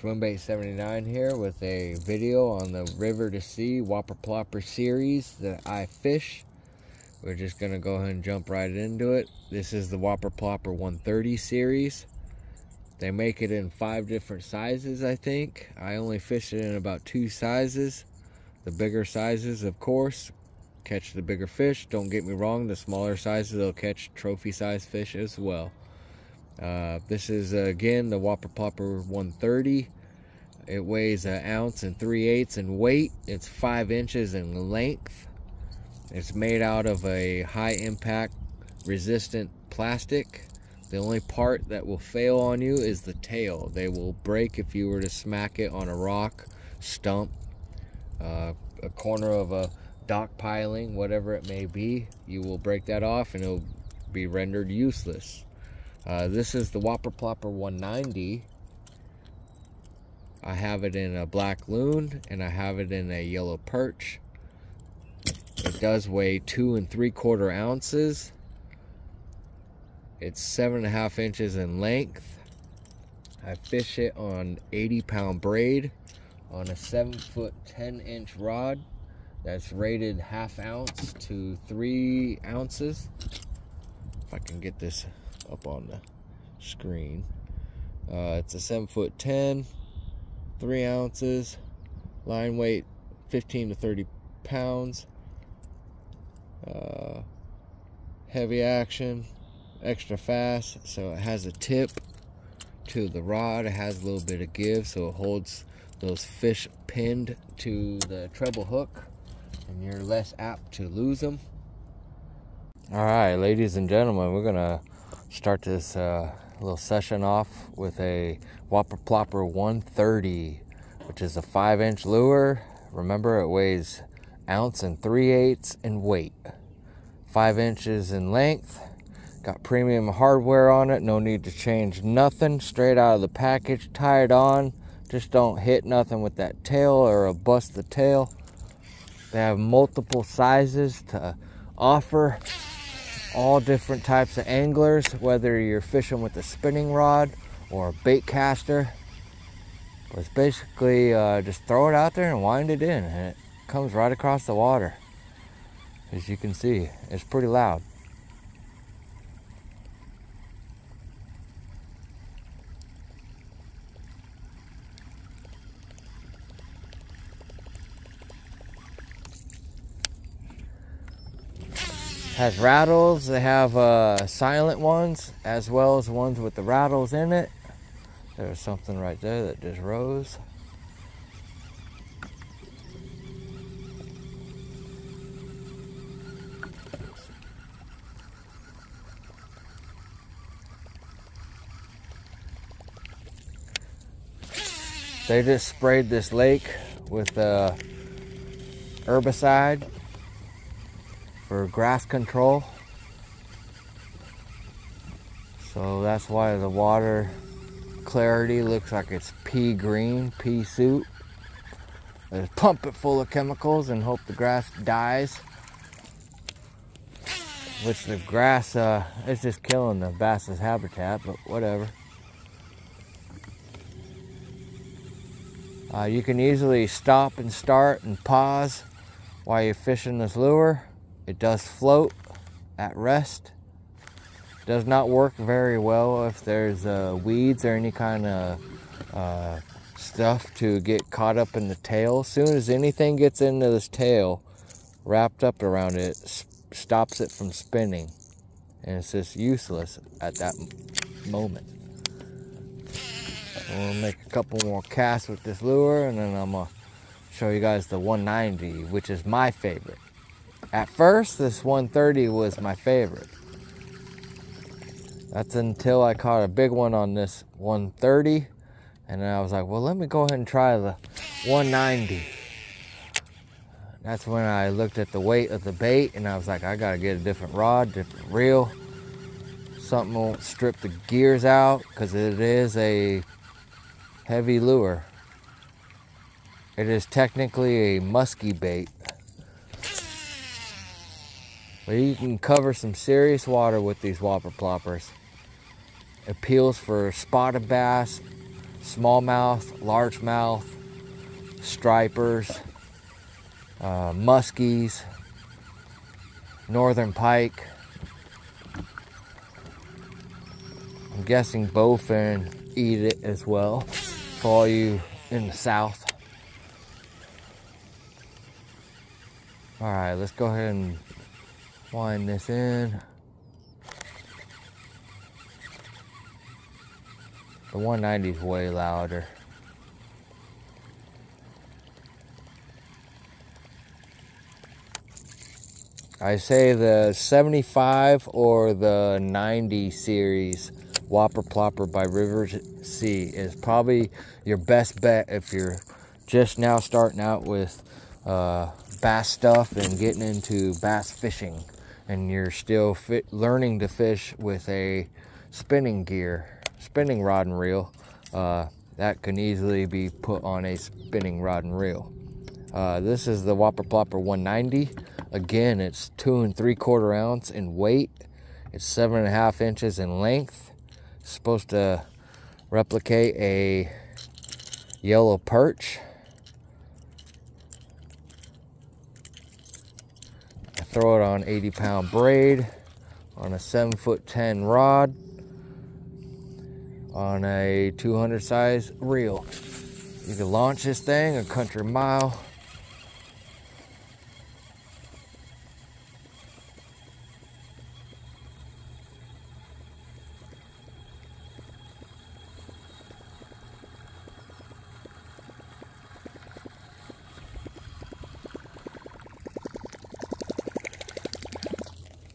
Swimbait79 here with a video on the River2Sea Whopper Plopper series that I fish. We're just going to go ahead and jump right into it. This is the Whopper Plopper 130 series. They make it in 5 different sizes, I think. I only fish it in about 2 sizes. The bigger sizes, of course, catch the bigger fish. Don't get me wrong, the smaller sizes will catch trophy size fish as well. This is again the Whopper Plopper 130. It weighs 1 ounce and 3/8 in weight. It's 5 inches in length. It's made out of a high impact resistant plastic. The only part that will fail on you is the tail. They will break if you were to smack it on a rock, stump, a corner of a dock piling, whatever it may be. You will break that off and it'll be rendered useless. This is the Whopper Plopper 190. I have it in a black loon and I have it in a yellow perch. It does weigh 2 3/4 ounces. It's 7.5 inches in length. I fish it on 80-pound braid on a 7-foot 10-inch rod that's rated 1/2 ounce to 3 ounces. If I can get this up on the screen. It's a 7-foot 10, 3 ounces, line weight 15 to 30 pounds, heavy action, extra fast, so it has a tip to the rod. It has a little bit of give, so it holds those fish pinned to the treble hook and you're less apt to lose them. All right, ladies and gentlemen, we're gonna start this little session off with a Whopper Plopper 130, which is a 5-inch lure. Remember, it weighs 1 ounce and 3/8 in weight, 5 inches in length. Got premium hardware on it. No need to change nothing. Straight out of the package, tie it on. Just don't hit nothing with that tail or it'll bust the tail. They have multiple sizes to offer. All different types of anglers, whether you're fishing with a spinning rod or a bait caster. But it's basically just throw it out there and wind it in and it comes right across the water. As you can see, it's pretty loud. Has rattles. They have silent ones as well as ones with the rattles in it. There's something right there that just rose. They just sprayed this lake with herbicide for grass control, so that's why the water clarity looks like it's pea green, pea soup. They just pump it full of chemicals and hope the grass dies, which the grass is just killing the bass's habitat, but whatever. You can easily stop and start and pause while you're fishing this lure. It does float at rest. Does not work very well if there's weeds or any kind of stuff to get caught up in the tail. As soon as anything gets into this tail, wrapped up around it, stops it from spinning. And it's just useless at that moment. I'm gonna make a couple more casts with this lure and then I'm gonna show you guys the 190, which is my favorite. At first, this 130 was my favorite. That's until I caught a big one on this 130. And then I was like, well, let me go ahead and try the 190. That's when I looked at the weight of the bait and I was like, I gotta get a different rod, different reel. Something won't strip the gears out because it is a heavy lure. It is technically a musky bait. But you can cover some serious water with these Whopper Ploppers. Appeals for spotted bass, smallmouth, largemouth, stripers, muskies, northern pike. I'm guessing bowfin eat it as well, for all you in the south. Alright, let's go ahead and wind this in. The 190 is way louder. I say the 75 or the 90 series Whopper Plopper by River2Sea is probably your best bet if you're just now starting out with bass stuff and getting into bass fishing, and you're still learning to fish with a spinning rod and reel. That can easily be put on a spinning rod and reel. This is the Whopper Plopper 190. Again, it's 2 3/4 ounce in weight. It's 7.5 inches in length. It's supposed to replicate a yellow perch. I throw it on 80-pound braid on a 7'10" rod on a 200 size reel. You can launch this thing a country mile.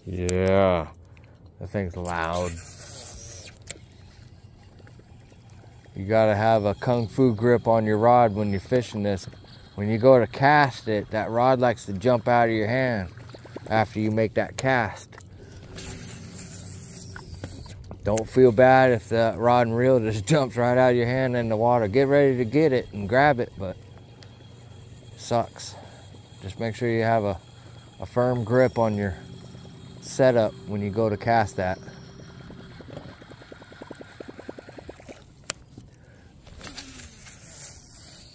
Yeah, that thing's loud. You gotta have a kung fu grip on your rod when you're fishing this. When you go to cast it, that rod likes to jump out of your hand after you make that cast. Don't feel bad if the rod and reel just jumps right out of your hand in the water. Get ready to get it and grab it, but it sucks. Just make sure you have a firm grip on your setup when you go to cast that.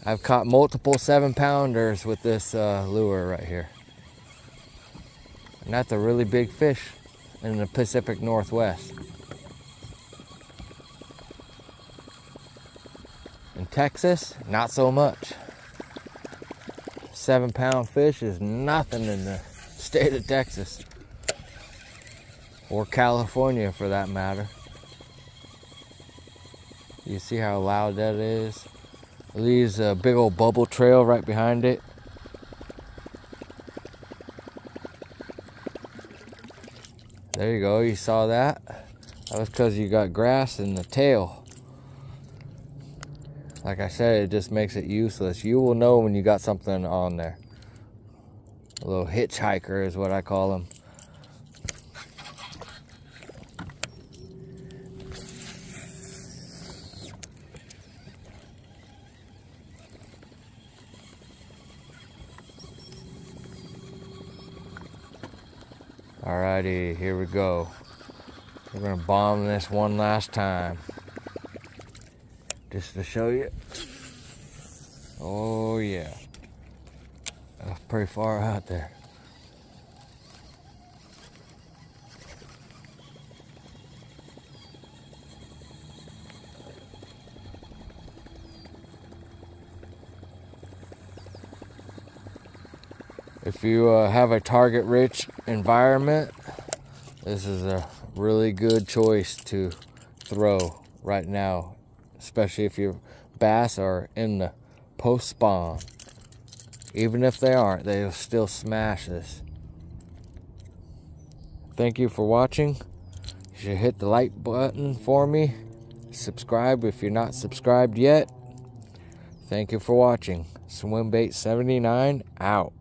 I've caught multiple 7-pounders with this lure right here, and that's a really big fish in the Pacific Northwest. In Texas, not so much. 7-pound fish is nothing in the state of Texas, or California for that matter. You see how loud that is? It leaves a big old bubble trail right behind it. There you go, you saw that? That was because you got grass in the tail. Like I said, it just makes it useless. You will know when you got something on there. A little hitchhiker is what I call them. Alrighty, here we go. We're gonna bomb this one last time, just to show you. Oh yeah, that's pretty far out there. If you have a target-rich environment, this is a really good choice to throw right now, especially if your bass are in the post-spawn. Even if they aren't, they'll still smash this. Thank you for watching. You should hit the like button for me. Subscribe if you're not subscribed yet. Thank you for watching. Swimbait79 out.